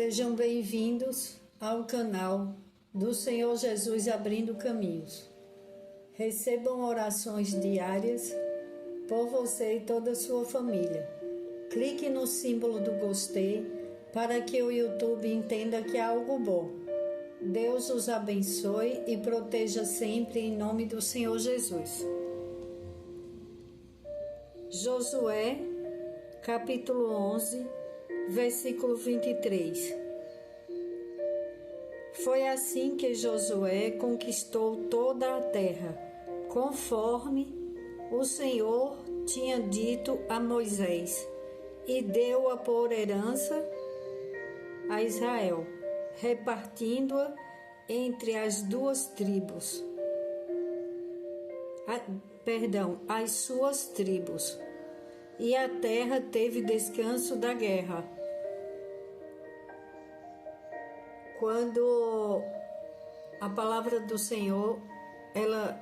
Sejam bem-vindos ao canal do Senhor Jesus Abrindo Caminhos. Recebam orações diárias por você e toda a sua família. Clique no símbolo do gostei para que o YouTube entenda que é algo bom. Deus os abençoe e proteja sempre em nome do Senhor Jesus. Josué, capítulo 11, versículo 23. Foi assim que Josué conquistou toda a terra, conforme o Senhor tinha dito a Moisés, e deu-a por herança a Israel, repartindo-a entre as duas tribos. As suas tribos. E a terra teve descanso da guerra. Quando a palavra do Senhor, ela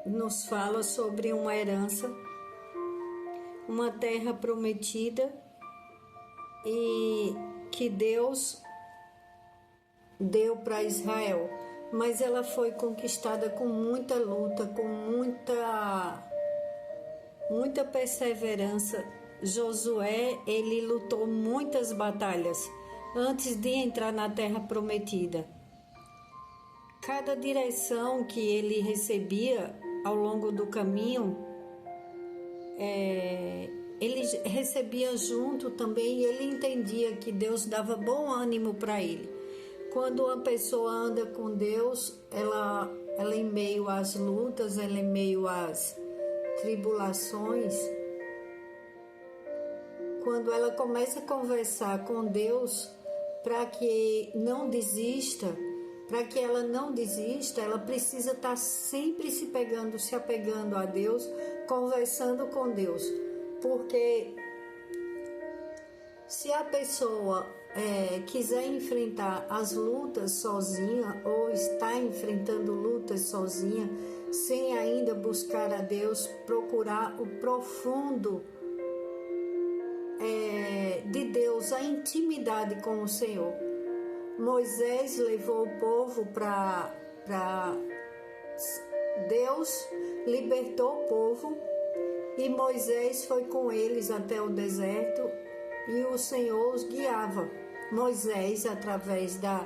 nos fala sobre uma herança, uma terra prometida e que Deus deu para Israel, mas ela foi conquistada com muita luta, com muita perseverança. Josué, ele lutou muitas batalhas antes de entrar na terra prometida. Cada direção que ele recebia ao longo do caminho, ele recebia junto também, e ele entendia que Deus dava bom ânimo para ele. Quando uma pessoa anda com Deus, ela em meio às lutas, ela em meio às tribulações, quando ela começa a conversar com Deus para que não desista, para que ela não desista, ela precisa estar sempre se apegando a Deus, conversando com Deus, porque se a pessoa quiser enfrentar as lutas sozinha ou está enfrentando lutas sozinha, sem ainda buscar a Deus, procurar o profundo de Deus, a intimidade com o Senhor. Moisés levou o povo para Deus, libertou o povo e Moisés foi com eles até o deserto e o Senhor os guiava. Moisés, através da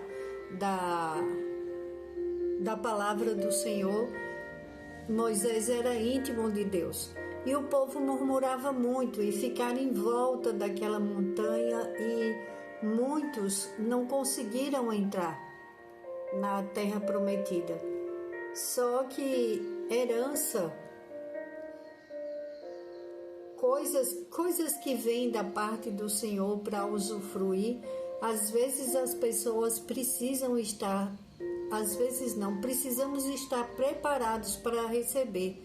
palavra do Senhor, Moisés era íntimo de Deus. E o povo murmurava muito e ficaram em volta daquela montanha e muitos não conseguiram entrar na terra prometida. Só que herança, coisas que vêm da parte do Senhor para usufruir, às vezes as pessoas precisam estar, às vezes não, precisamos estar preparados para receber.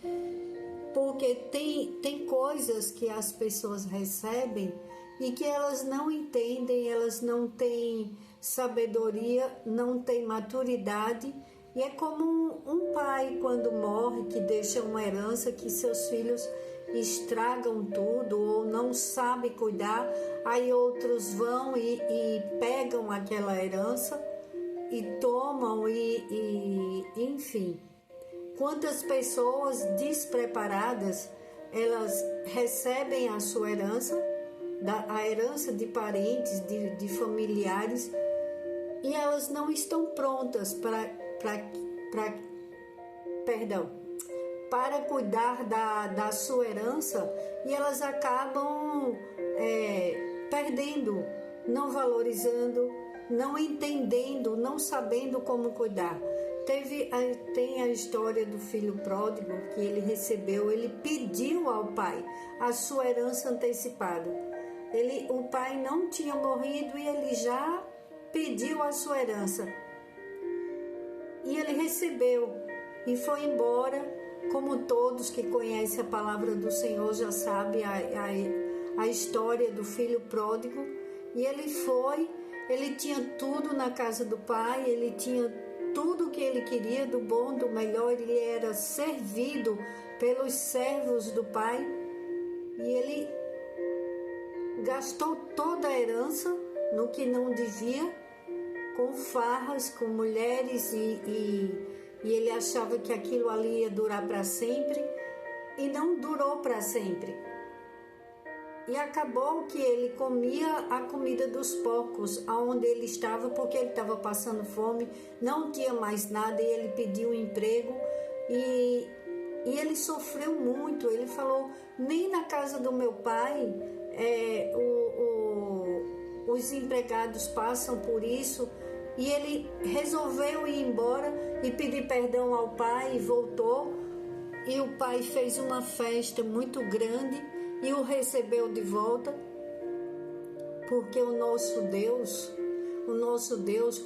Porque tem coisas que as pessoas recebem e que elas não entendem, elas não têm sabedoria, não têm maturidade. E é como um pai quando morre, que deixa uma herança que seus filhos estragam tudo ou não sabem cuidar, aí outros vão e pegam aquela herança e tomam enfim. Quantas pessoas despreparadas, elas recebem a sua herança, a herança de parentes, de familiares, e elas não estão prontas para cuidar da sua herança, e elas acabam perdendo, não valorizando, não entendendo, não sabendo como cuidar. Tem a história do filho pródigo que ele recebeu, ele pediu ao pai a sua herança antecipada. O pai não tinha morrido e ele já pediu a sua herança. E ele recebeu e foi embora, como todos que conhecem a palavra do Senhor já sabem a história do filho pródigo. E ele tinha tudo na casa do pai, ele tinha tudo o que ele queria, do bom, do melhor, ele era servido pelos servos do pai e ele gastou toda a herança no que não devia, com farras, com mulheres, e ele achava que aquilo ali ia durar para sempre, e não durou para sempre. E acabou que ele comia a comida dos porcos, aonde ele estava, porque ele estava passando fome, não tinha mais nada, e ele pediu um emprego, e ele sofreu muito. Ele falou, nem na casa do meu pai os empregados passam por isso. E ele resolveu ir embora e pedir perdão ao pai, e voltou. E o pai fez uma festa muito grande e o recebeu de volta, porque o nosso Deus,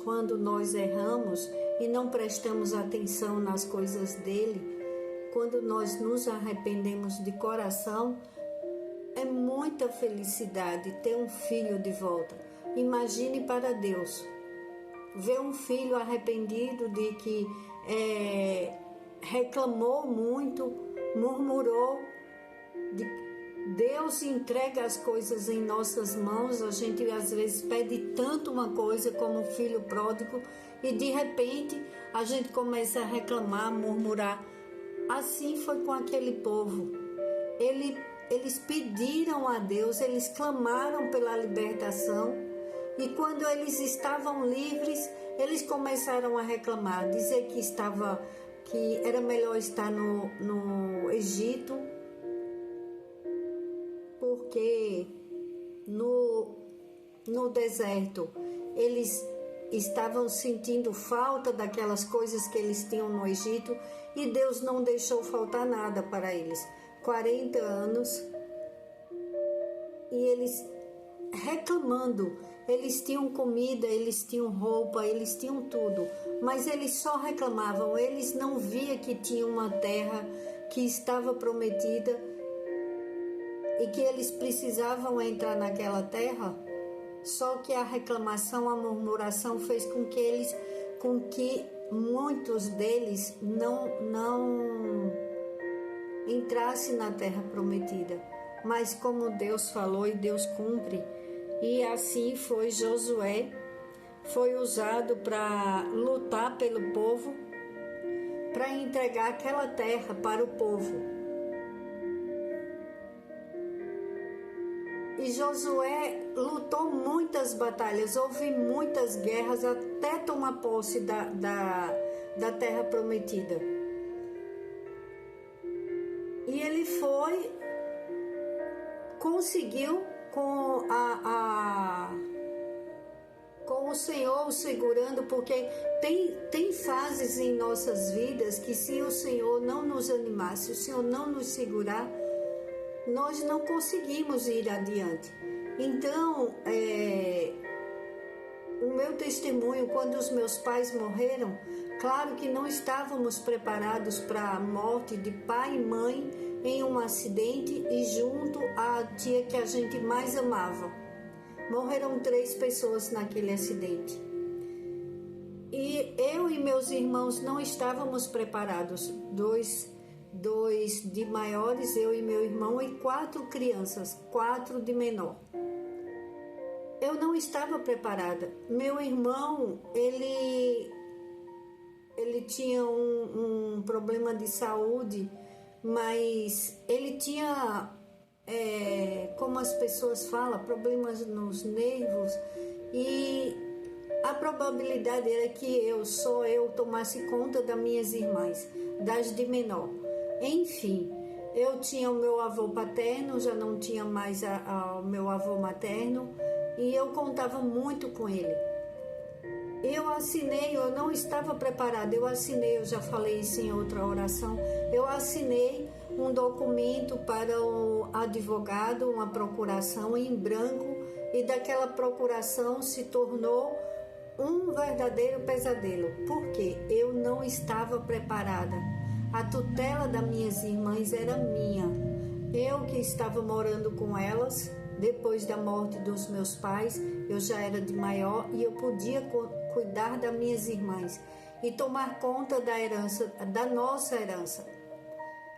quando nós erramos e não prestamos atenção nas coisas dele, quando nós nos arrependemos de coração, é muita felicidade ter um filho de volta. Imagine para Deus, ver um filho arrependido de que reclamou muito, murmurou. Deus entrega as coisas em nossas mãos. A gente às vezes pede tanto uma coisa como um filho pródigo, e de repente a gente começa a reclamar, murmurar. Assim foi com aquele povo. Eles pediram a Deus, eles clamaram pela libertação, e quando eles estavam livres, eles começaram a reclamar, dizer que era melhor estar no Egito, porque no deserto eles estavam sentindo falta daquelas coisas que eles tinham no Egito, e Deus não deixou faltar nada para eles. 40 anos, e eles reclamando. Eles tinham comida, eles tinham roupa, eles tinham tudo, mas eles só reclamavam. Eles não viam que tinha uma terra que estava prometida e que eles precisavam entrar naquela terra. Só que a reclamação, a murmuração fez com que muitos deles não entrassem na terra prometida. Mas como Deus falou, e Deus cumpre, e assim foi. Josué foi usado para lutar pelo povo, para entregar aquela terra para o povo. E Josué lutou muitas batalhas, houve muitas guerras até tomar posse da terra prometida. E ele conseguiu com o Senhor o segurando, porque tem fases em nossas vidas que, se o Senhor não nos animar, se o Senhor não nos segurar, nós não conseguimos ir adiante. Então, o meu testemunho, quando os meus pais morreram, claro que não estávamos preparados para a morte de pai e mãe em um acidente, e junto à tia que a gente mais amava. Morreram 3 pessoas naquele acidente. E eu e meus irmãos não estávamos preparados. Dois de maiores, eu e meu irmão, e 4 crianças, 4 de menor. Eu não estava preparada. Meu irmão, ele tinha um problema de saúde, mas ele tinha, como as pessoas falam, problemas nos nervos, e a probabilidade era que só eu tomasse conta das minhas irmãs, das de menor. Enfim, eu tinha o meu avô paterno, já não tinha mais o meu avô materno, e eu contava muito com ele. Eu não estava preparada, eu já falei isso em outra oração, eu assinei um documento para o advogado, uma procuração em branco, e daquela procuração se tornou um verdadeiro pesadelo, porque eu não estava preparada. A tutela das minhas irmãs era minha. Eu que estava morando com elas, depois da morte dos meus pais, eu já era de maior e eu podia cuidar das minhas irmãs e tomar conta da herança, da nossa herança.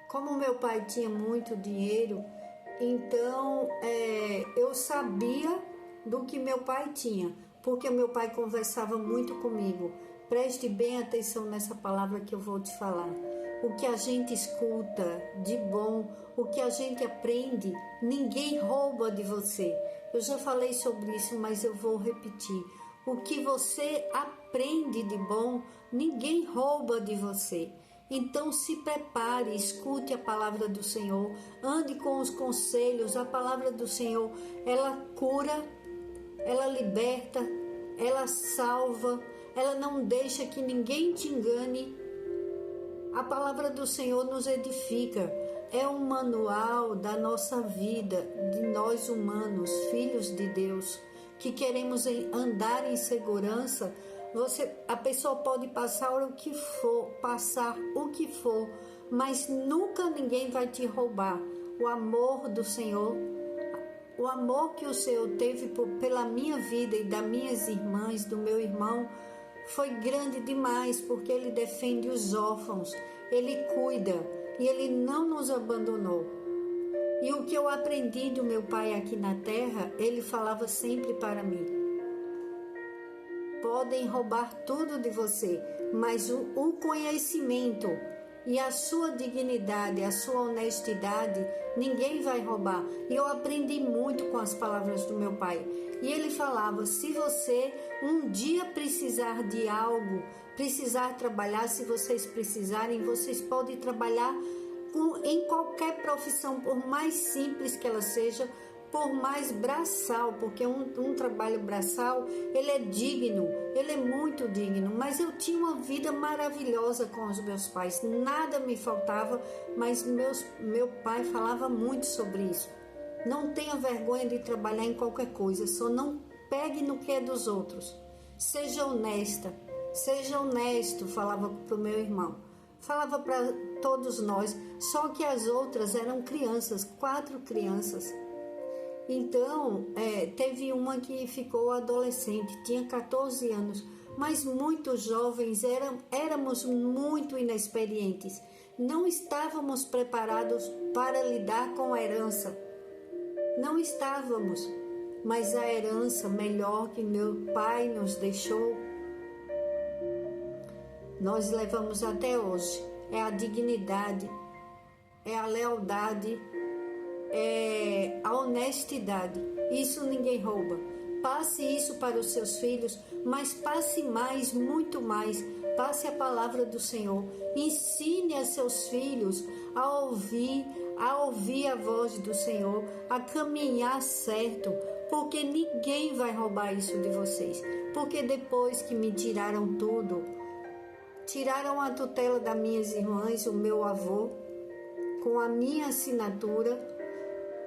Como meu pai tinha muito dinheiro, então eu sabia do que meu pai tinha, porque meu pai conversava muito comigo. Preste bem atenção nessa palavra que eu vou te falar. O que a gente escuta de bom, o que a gente aprende, ninguém rouba de você. Eu já falei sobre isso, mas eu vou repetir. O que você aprende de bom, ninguém rouba de você. Então se prepare, escute a palavra do Senhor, ande com os conselhos. A palavra do Senhor, ela cura, ela liberta, ela salva, ela não deixa que ninguém te engane. A palavra do Senhor nos edifica, é um manual da nossa vida, de nós humanos, filhos de Deus, que queremos andar em segurança. A pessoa pode passar o que for, mas nunca ninguém vai te roubar o amor do Senhor. O amor que o Senhor teve pela minha vida e das minhas irmãs, do meu irmão, foi grande demais, porque Ele defende os órfãos, Ele cuida e Ele não nos abandonou. E o que eu aprendi do meu pai aqui na terra, ele falava sempre para mim: podem roubar tudo de você, mas o conhecimento e a sua dignidade, a sua honestidade, ninguém vai roubar. E eu aprendi muito com as palavras do meu pai. E ele falava: se você um dia precisar de algo, precisar trabalhar, se vocês precisarem, vocês podem trabalhar em qualquer profissão, por mais simples que ela seja, por mais braçal, porque um trabalho braçal, ele é digno, ele é muito digno. Mas eu tinha uma vida maravilhosa com os meus pais, nada me faltava, mas meu pai falava muito sobre isso. Não tenha vergonha de trabalhar em qualquer coisa, só não pegue no que é dos outros. Seja honesta, seja honesto, falava para o meu irmão. Falava para todos nós, só que as outras eram crianças, 4 crianças. Então, teve uma que ficou adolescente, tinha 14 anos, mas muitos jovens éramos muito inexperientes. Não estávamos preparados para lidar com a herança. Não estávamos, mas a herança melhor que meu pai nos deixou, nós levamos até hoje. É a dignidade, é a lealdade, é a honestidade. Isso ninguém rouba. Passe isso para os seus filhos, mas passe mais, muito mais. Passe a palavra do Senhor. Ensine a seus filhos a ouvir a voz do Senhor, a caminhar certo, porque ninguém vai roubar isso de vocês. Porque depois que me tiraram tudo, tiraram a tutela das minhas irmãs, o meu avô, com a minha assinatura,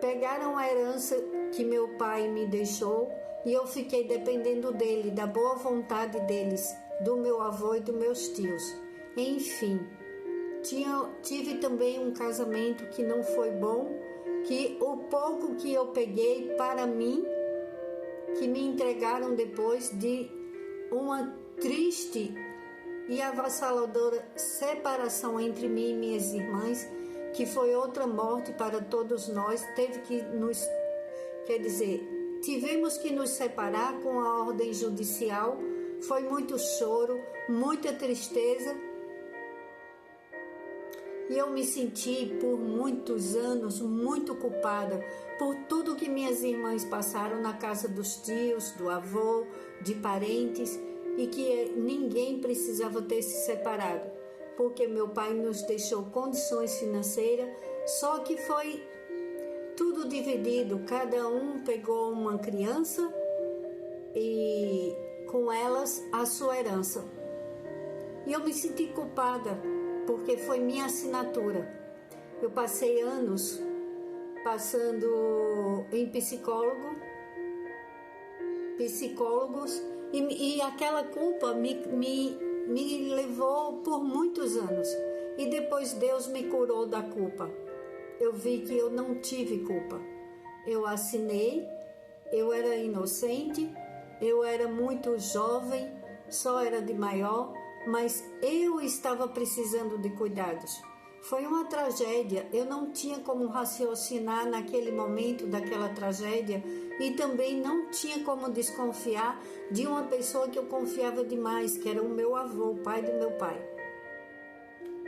pegaram a herança que meu pai me deixou e eu fiquei dependendo dele, da boa vontade deles, do meu avô e dos meus tios. Enfim, tive também um casamento que não foi bom, que o pouco que eu peguei para mim, que me entregaram depois de uma triste e avassaladora separação entre mim e minhas irmãs, que foi outra morte para todos nós. Tivemos que nos separar com a ordem judicial. Foi muito choro, muita tristeza, e eu me senti por muitos anos muito culpada por tudo que minhas irmãs passaram na casa dos tios, do avô, de parentes, e que ninguém precisava ter se separado, porque meu pai nos deixou condições financeiras, só que foi tudo dividido, cada um pegou uma criança e com elas a sua herança. E eu me senti culpada, porque foi minha assinatura. Eu passei anos passando em psicólogos, e aquela culpa me levou por muitos anos. E depois Deus me curou da culpa. Eu vi que eu não tive culpa. Eu assinei, eu era inocente, eu era muito jovem, só era de maior, mas eu estava precisando de cuidados. Foi uma tragédia. Eu não tinha como raciocinar naquele momento daquela tragédia e também não tinha como desconfiar de uma pessoa que eu confiava demais, que era o meu avô, o pai do meu pai.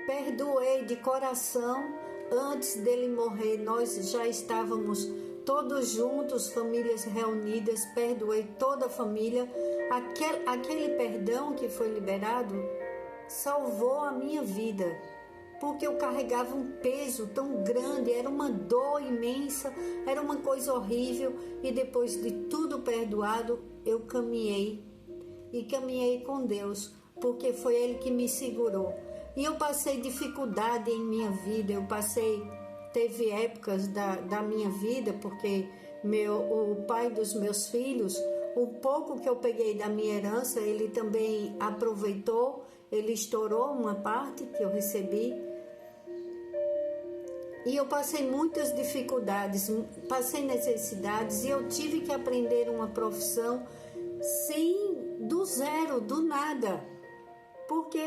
Perdoei de coração. Antes dele morrer, nós já estávamos todos juntos, famílias reunidas, perdoei toda a família. Aquele perdão que foi liberado salvou a minha vida, porque eu carregava um peso tão grande, era uma dor imensa, era uma coisa horrível, e depois de tudo perdoado, eu caminhei com Deus, porque foi Ele que me segurou. E eu passei dificuldade em minha vida, teve épocas da minha vida, porque o pai dos meus filhos, o pouco que eu peguei da minha herança, ele também aproveitou, ele estourou uma parte que eu recebi. E eu passei muitas dificuldades, passei necessidades, e eu tive que aprender uma profissão do zero, do nada. Porque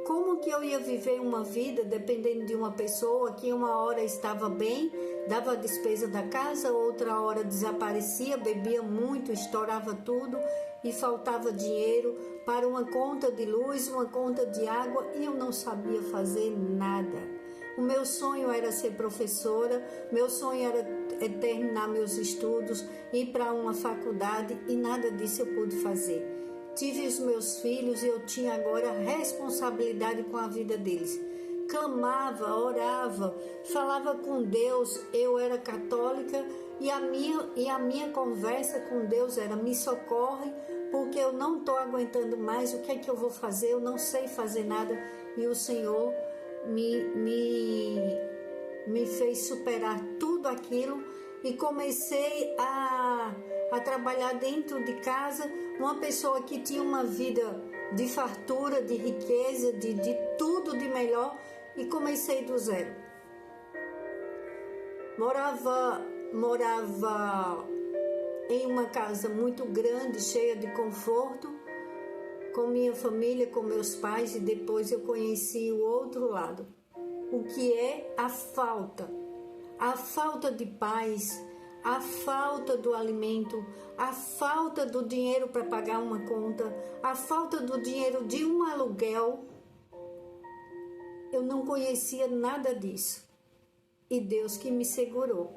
como que eu ia viver uma vida dependendo de uma pessoa que uma hora estava bem, dava a despesa da casa, outra hora desaparecia, bebia muito, estourava tudo e faltava dinheiro para uma conta de luz, uma conta de água, e eu não sabia fazer nada. O meu sonho era ser professora, meu sonho era terminar meus estudos, ir para uma faculdade, e nada disso eu pude fazer. Tive os meus filhos e eu tinha agora responsabilidade com a vida deles. Clamava, orava, falava com Deus. Eu era católica e a minha conversa com Deus era: me socorre, porque eu não estou aguentando mais, o que é que eu vou fazer? Eu não sei fazer nada. E o Senhor me fez superar tudo aquilo e comecei a trabalhar dentro de casa, uma pessoa que tinha uma vida de fartura, de riqueza, de tudo de melhor, e comecei do zero. Morava em uma casa muito grande, cheia de conforto, com minha família, com meus pais, e depois eu conheci o outro lado. O que é a falta de paz, a falta do alimento, a falta do dinheiro para pagar uma conta, a falta do dinheiro de um aluguel. Eu não conhecia nada disso. E Deus que me segurou.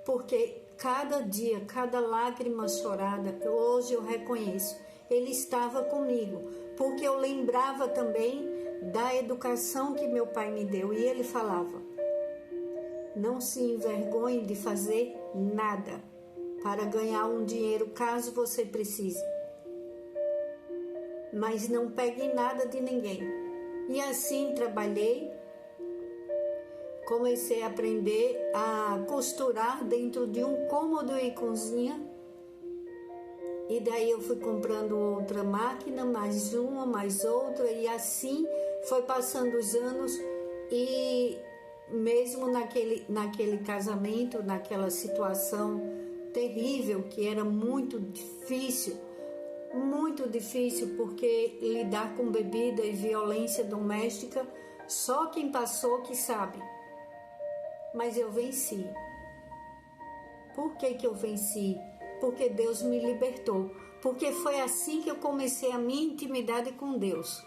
Porque cada dia, cada lágrima chorada, hoje eu reconheço, Ele estava comigo. Porque eu lembrava também da educação que meu pai me deu. E ele falava: não se envergonhe de fazer nada para ganhar um dinheiro caso você precise. Mas não pegue nada de ninguém. E assim trabalhei, comecei a aprender a costurar dentro de um cômodo e cozinha. E daí eu fui comprando outra máquina, mais uma, mais outra, e assim foi passando os anos. E mesmo naquele casamento, naquela situação terrível, que era muito difícil, porque lidar com bebida e violência doméstica, só quem passou que sabe. Mas eu venci. Por que eu venci? Porque Deus me libertou. Porque foi assim que eu comecei a minha intimidade com Deus.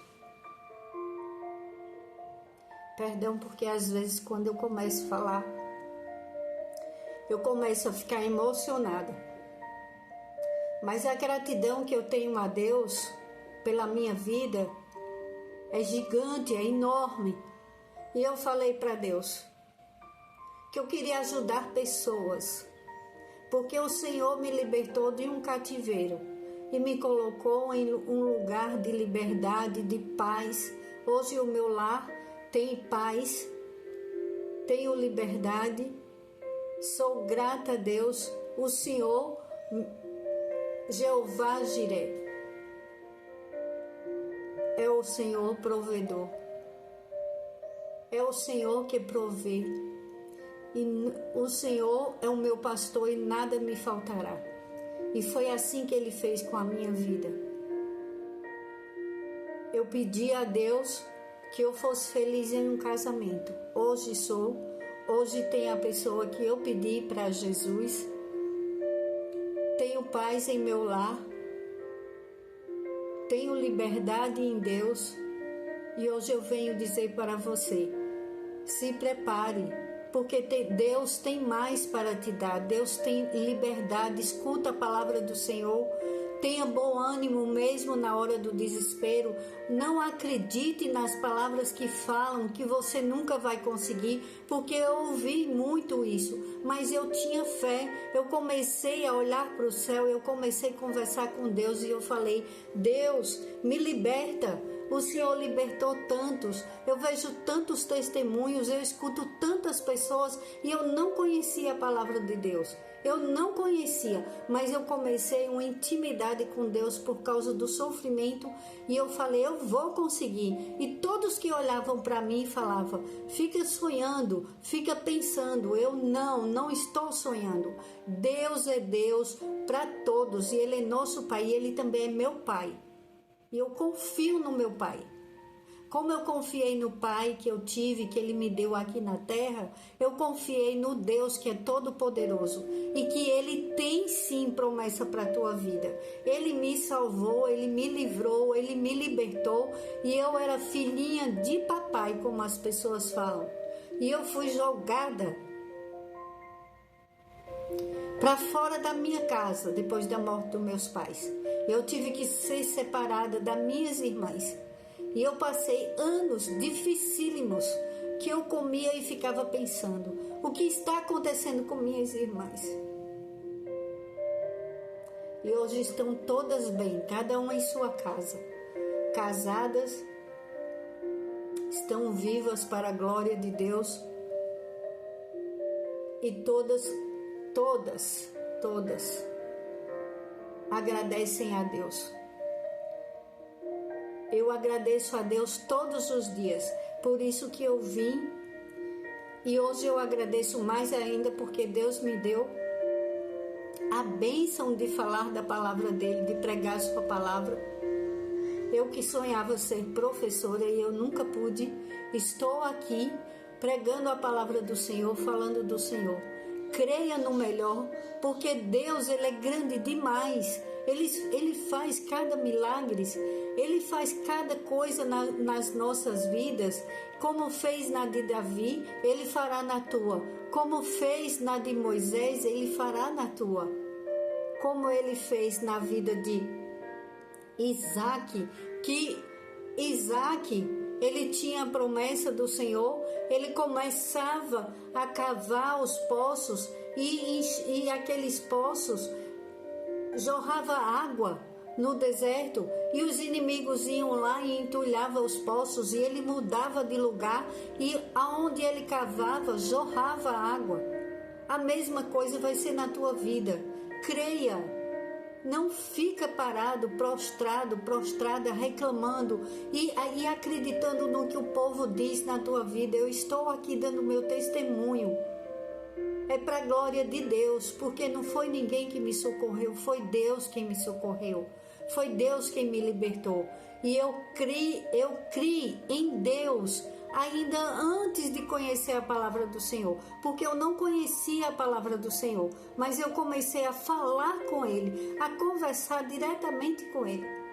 Perdão, porque às vezes quando eu começo a falar, eu começo a ficar emocionada. Mas a gratidão que eu tenho a Deus pela minha vida é gigante, é enorme. E eu falei para Deus que eu queria ajudar pessoas, porque o Senhor me libertou de um cativeiro e me colocou em um lugar de liberdade, de paz. Hoje o meu lar tem paz, tenho liberdade, sou grata a Deus. O Senhor, Jeová Jiré, é o Senhor provedor, é o Senhor que provê, e o Senhor é o meu pastor e nada me faltará. E foi assim que Ele fez com a minha vida. Eu pedi a Deus que eu fosse feliz em um casamento. Hoje sou. Hoje tem a pessoa que eu pedi para Jesus. Tenho paz em meu lar. Tenho liberdade em Deus. E hoje eu venho dizer para você, se prepare, porque Deus tem mais para te dar. Deus tem liberdade. Escuta a palavra do Senhor. Tenha bom ânimo mesmo na hora do desespero. Não acredite nas palavras que falam que você nunca vai conseguir, porque eu ouvi muito isso, mas eu tinha fé. Eu comecei a olhar para o céu, eu comecei a conversar com Deus e eu falei, Deus, me liberta. O Senhor libertou tantos, eu vejo tantos testemunhos, eu escuto tantas pessoas e eu não conhecia a palavra de Deus. Eu não conhecia, mas eu comecei uma intimidade com Deus por causa do sofrimento e eu falei, eu vou conseguir. E todos que olhavam para mim falavam, fica sonhando, fica pensando. Eu não estou sonhando. Deus é Deus para todos e Ele é nosso Pai e Ele também é meu Pai. E eu confio no meu Pai. Como eu confiei no Pai que eu tive, que Ele me deu aqui na terra, eu confiei no Deus que é todo-poderoso e que Ele tem sim promessa para a tua vida. Ele me salvou, Ele me livrou, Ele me libertou e eu era filhinha de papai, como as pessoas falam. E eu fui jogada para fora da minha casa depois da morte dos meus pais. Eu tive que ser separada das minhas irmãs. E eu passei anos dificílimos que eu comia e ficava pensando, o que está acontecendo com minhas irmãs? E hoje estão todas bem, cada uma em sua casa, casadas, estão vivas para a glória de Deus. E todas agradecem a Deus. Eu agradeço a Deus todos os dias, por isso que eu vim. E hoje eu agradeço mais ainda porque Deus me deu a bênção de falar da palavra dele, de pregar sua palavra. Eu que sonhava ser professora e eu nunca pude, estou aqui pregando a palavra do Senhor, falando do Senhor. Creia no melhor, porque Deus, Ele é grande demais. Ele faz cada milagre, Ele faz cada coisa nas nossas vidas. Como fez na de Davi, Ele fará na tua. Como fez na de Moisés, Ele fará na tua. Como Ele fez na vida de Isaac, que Isaac, ele tinha a promessa do Senhor, ele começava a cavar os poços e aqueles poços jorrava água no deserto e os inimigos iam lá e entulhavam os poços e ele mudava de lugar e aonde ele cavava jorrava água. A mesma coisa vai ser na tua vida. Creia, não fica parado, prostrada, reclamando e acreditando no que o povo diz na tua vida. Eu estou aqui dando meu testemunho. É para a glória de Deus, porque não foi ninguém que me socorreu, foi Deus quem me socorreu, foi Deus quem me libertou. E eu criei em Deus ainda antes de conhecer a palavra do Senhor, porque eu não conhecia a palavra do Senhor, mas eu comecei a falar com Ele, a conversar diretamente com Ele.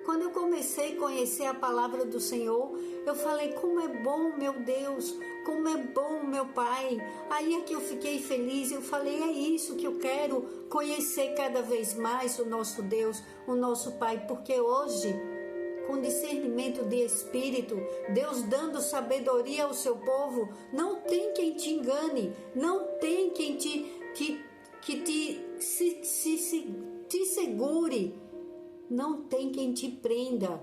Quando eu comecei a conhecer a palavra do Senhor, eu falei, como é bom, meu Deus, como é bom, meu Pai. Aí é que eu fiquei feliz, eu falei, é isso que eu quero, conhecer cada vez mais o nosso Deus, o nosso Pai, porque hoje, com discernimento de espírito, Deus dando sabedoria ao seu povo, não tem quem te engane, não tem quem te segure, não tem quem te prenda.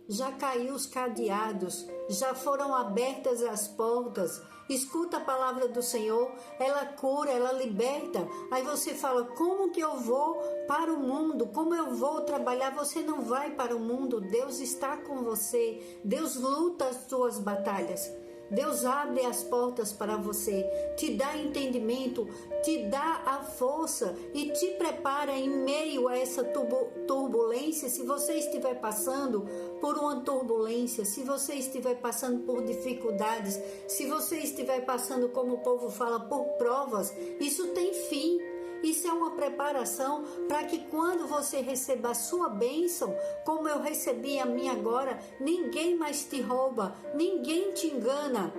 Já caiu os cadeados, já foram abertas as portas. Escuta a palavra do Senhor, ela cura, ela liberta. Aí você fala, como que eu vou para o mundo? Como eu vou trabalhar? Você não vai para o mundo, Deus está com você. Deus luta as tuas batalhas. Deus abre as portas para você, te dá entendimento, te dá a força e te prepara em meio a essa turbulência. Se você estiver passando por uma turbulência, se você estiver passando por dificuldades, se você estiver passando, como o povo fala, por provas, isso tem fim. Isso é uma preparação para que quando você receba a sua bênção, como eu recebi a minha agora, ninguém mais te rouba, ninguém te engana,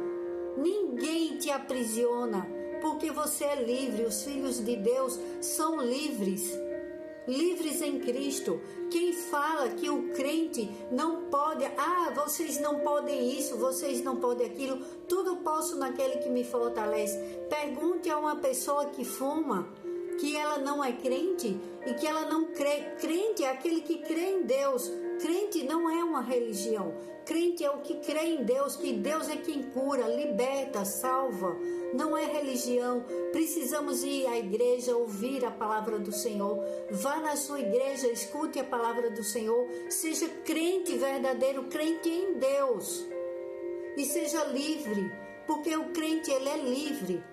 ninguém te aprisiona, porque você é livre. Os filhos de Deus são livres. Livres em Cristo. Quem fala que o crente não pode, vocês não podem isso, vocês não podem aquilo, tudo posso naquele que me fortalece. Pergunte a uma pessoa que fuma, que ela não é crente e que ela não crê. Crente é aquele que crê em Deus. Crente não é uma religião. Crente é o que crê em Deus, que Deus é quem cura, liberta, salva. Não é religião. Precisamos ir à igreja, ouvir a palavra do Senhor. Vá na sua igreja, escute a palavra do Senhor. Seja crente verdadeiro, crente em Deus. E seja livre, porque o crente, ele é livre.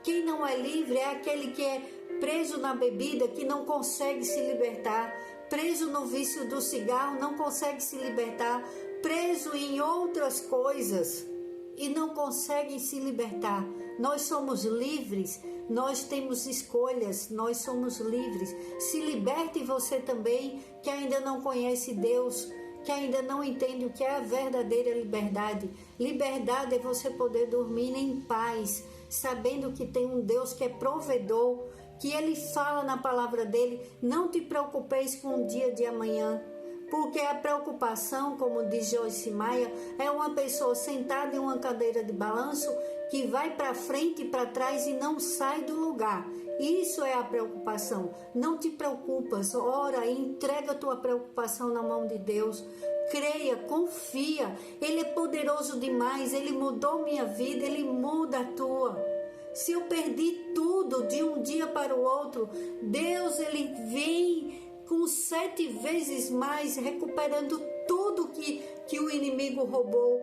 Quem não é livre é aquele que é preso na bebida, que não consegue se libertar, preso no vício do cigarro, não consegue se libertar, preso em outras coisas e não consegue se libertar. Nós somos livres, nós temos escolhas, nós somos livres. Se liberte você também, que ainda não conhece Deus, que ainda não entende o que é a verdadeira liberdade. Liberdade é você poder dormir em paz, sabendo que tem um Deus que é provedor, que Ele fala na palavra dele: não te preocupeis com o dia de amanhã, porque a preocupação, como diz Joyce Meyer, é uma pessoa sentada em uma cadeira de balanço que vai para frente e para trás e não sai do lugar. Isso é a preocupação. Não te preocupas, ora, entrega a tua preocupação na mão de Deus. Creia, confia, Ele é poderoso demais, Ele mudou minha vida, Ele muda a tua. Se eu perdi tudo de um dia para o outro, Deus, Ele vem com 7 vezes mais, recuperando tudo que o inimigo roubou.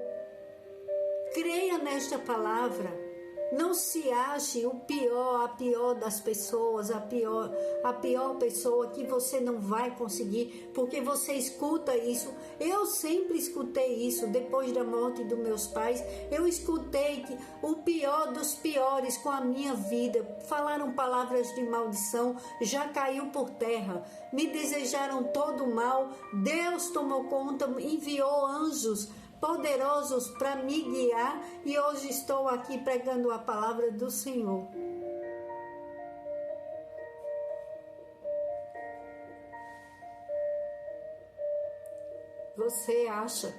Creia nesta palavra. Não se ache a pior das pessoas, a pior pessoa, que você não vai conseguir, porque você escuta isso. Eu sempre escutei isso depois da morte dos meus pais. Eu escutei que o pior dos piores com a minha vida falaram palavras de maldição, já caiu por terra, me desejaram todo o mal. Deus tomou conta, enviou anjos poderosos para me guiar, e hoje estou aqui pregando a palavra do Senhor. Você acha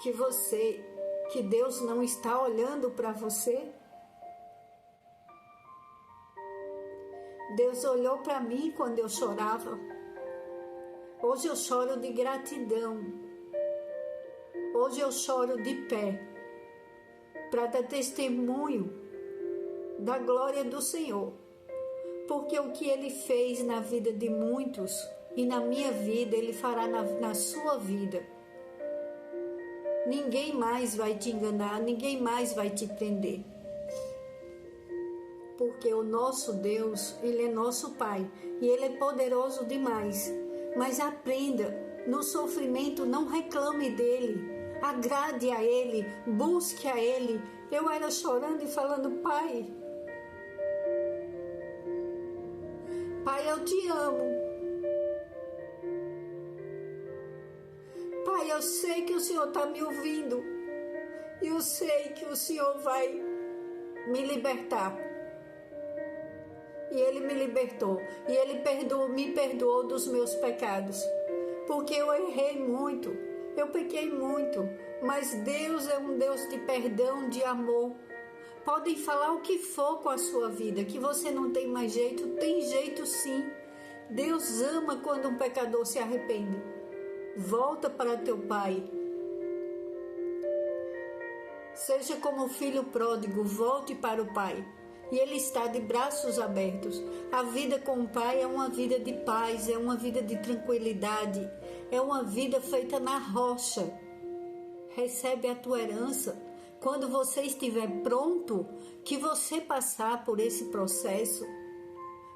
que Deus não está olhando para você? Deus olhou para mim quando eu chorava. Hoje eu choro de gratidão. Hoje eu choro de pé, para dar testemunho da glória do Senhor, porque o que Ele fez na vida de muitos e na minha vida, Ele fará na sua vida. Ninguém mais vai te enganar, ninguém mais vai te prender, porque o nosso Deus, Ele é nosso Pai e Ele é poderoso demais. Mas aprenda, no sofrimento não reclame dEle. Agrade a Ele, busque a Ele. Eu era chorando e falando: Pai, eu te amo. Pai, eu sei que o Senhor está me ouvindo. E eu sei que o Senhor vai me libertar. E Ele me libertou. E Ele me perdoou dos meus pecados. Porque eu errei muito. Eu pequei muito, mas Deus é um Deus de perdão, de amor. Podem falar o que for com a sua vida, que você não tem mais jeito, tem jeito sim. Deus ama quando um pecador se arrepende. Volta para teu Pai. Seja como o filho pródigo, volte para o Pai. E Ele está de braços abertos. A vida com o Pai é uma vida de paz, é uma vida de tranquilidade, é uma vida feita na rocha. Recebe a tua herança, quando você estiver pronto, que você passar por esse processo,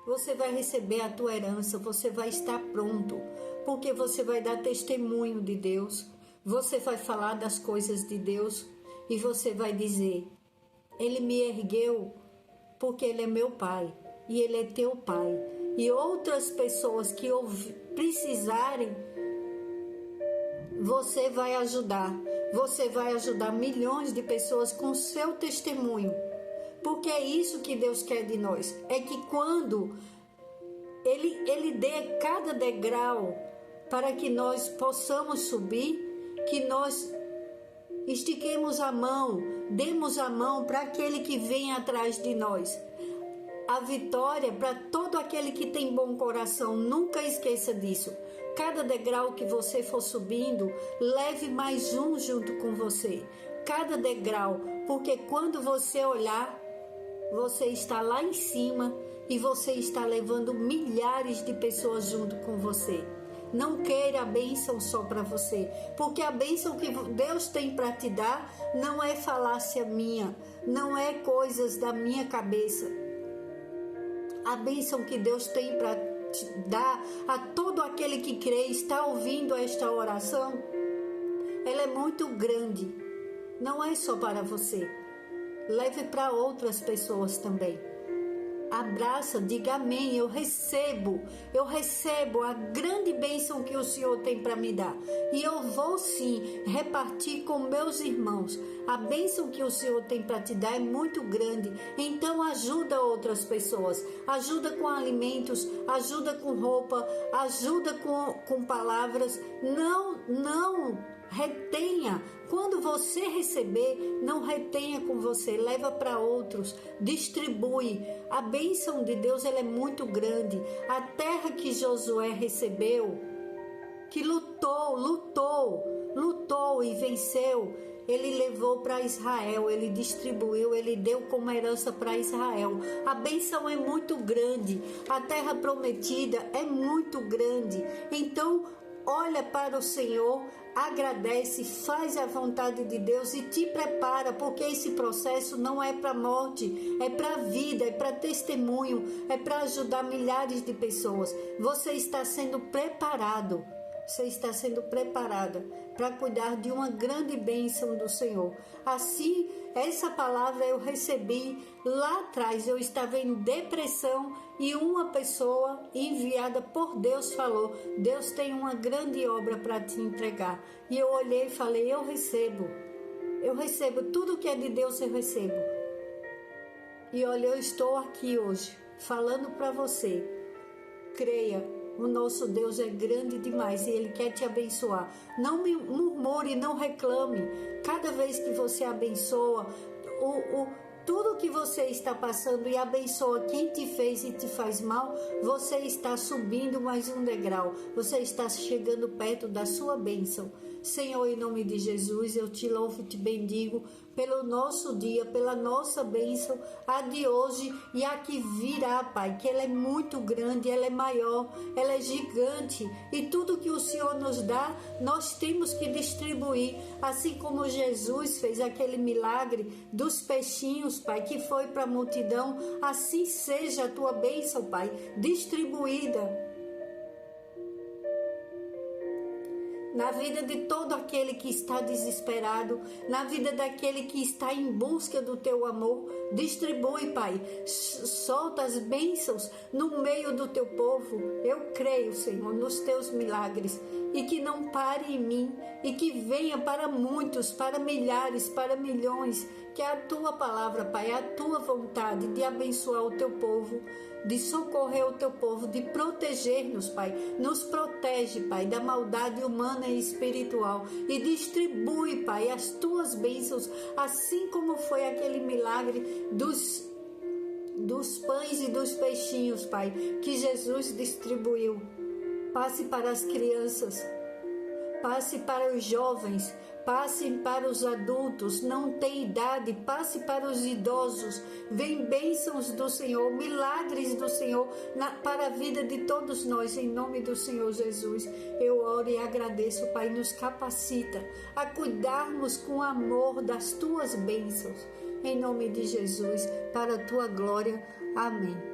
você vai receber a tua herança, você vai estar pronto, porque você vai dar testemunho de Deus, você vai falar das coisas de Deus e você vai dizer: Ele me ergueu porque Ele é meu Pai e Ele é teu Pai. E outras pessoas que precisarem, você vai ajudar. Você vai ajudar milhões de pessoas com seu testemunho. Porque é isso que Deus quer de nós. É que quando Ele dê cada degrau para que nós possamos subir, que nós estiquemos a mão, demos a mão para aquele que vem atrás de nós. A vitória para todo aquele que tem bom coração. Nunca esqueça disso. Cada degrau que você for subindo, leve mais um junto com você. Cada degrau, porque quando você olhar, você está lá em cima e você está levando milhares de pessoas junto com você. Não queira a bênção só para você, porque a bênção que Deus tem para te dar não é falácia minha, não é coisas da minha cabeça. A bênção que Deus tem para te dar a todo aquele que crê, está ouvindo esta oração, ela é muito grande, não é só para você. Leve para outras pessoas também. Abraça, diga amém, eu recebo a grande bênção que o Senhor tem para me dar. E eu vou sim repartir com meus irmãos. A bênção que o Senhor tem para te dar é muito grande. Então ajuda outras pessoas. Ajuda com alimentos, ajuda com roupa, ajuda com palavras. Não retenha. Quando você receber, não retenha com você, leva para outros, distribui. A bênção de Deus, ela é muito grande. A terra que Josué recebeu, que lutou e venceu, ele levou para Israel, ele distribuiu, ele deu como herança para Israel. A bênção é muito grande, a terra prometida é muito grande. Então, olha para o Senhor, agradece, faz a vontade de Deus e te prepara, porque esse processo não é para morte, é para vida, é para testemunho, é para ajudar milhares de pessoas. Você está sendo preparado, você está sendo preparada para cuidar de uma grande bênção do Senhor. Assim, essa palavra eu recebi lá atrás, eu estava em depressão e uma pessoa enviada por Deus falou: Deus tem uma grande obra para te entregar. E eu olhei e falei: eu recebo, tudo que é de Deus eu recebo. E olha, eu estou aqui hoje falando para você, creia, o nosso Deus é grande demais e Ele quer te abençoar. Não me murmure, não reclame. Cada vez que você abençoa, tudo que você está passando e abençoa quem te fez e te faz mal, você está subindo mais um degrau. Você está chegando perto da sua bênção. Senhor, em nome de Jesus, eu te louvo e te bendigo pelo nosso dia, pela nossa bênção, a de hoje e a que virá, Pai, que ela é muito grande, ela é maior, ela é gigante, e tudo que o Senhor nos dá, nós temos que distribuir, assim como Jesus fez aquele milagre dos peixinhos, Pai, que foi para a multidão, assim seja a tua bênção, Pai, distribuída na vida de todo aquele que está desesperado, na vida daquele que está em busca do teu amor. Distribui, Pai, solta as bênçãos no meio do teu povo. Eu creio, Senhor, nos teus milagres, e que não pare em mim, e que venha para muitos, para milhares, para milhões, que é a tua palavra, Pai, é a tua vontade de abençoar o teu povo, de socorrer o teu povo, de proteger-nos, Pai. Nos protege, Pai, da maldade humana e espiritual, e distribui, Pai, as tuas bênçãos, assim como foi aquele milagre dos pães e dos peixinhos, Pai, que Jesus distribuiu. Passe para as crianças, passe para os jovens, passe para os adultos, não tem idade, passe para os idosos. Vem bênçãos do Senhor, milagres do Senhor para a vida de todos nós, em nome do Senhor Jesus. Eu oro e agradeço, Pai, nos capacita a cuidarmos com amor das tuas bênçãos, em nome de Jesus, para a tua glória. Amém.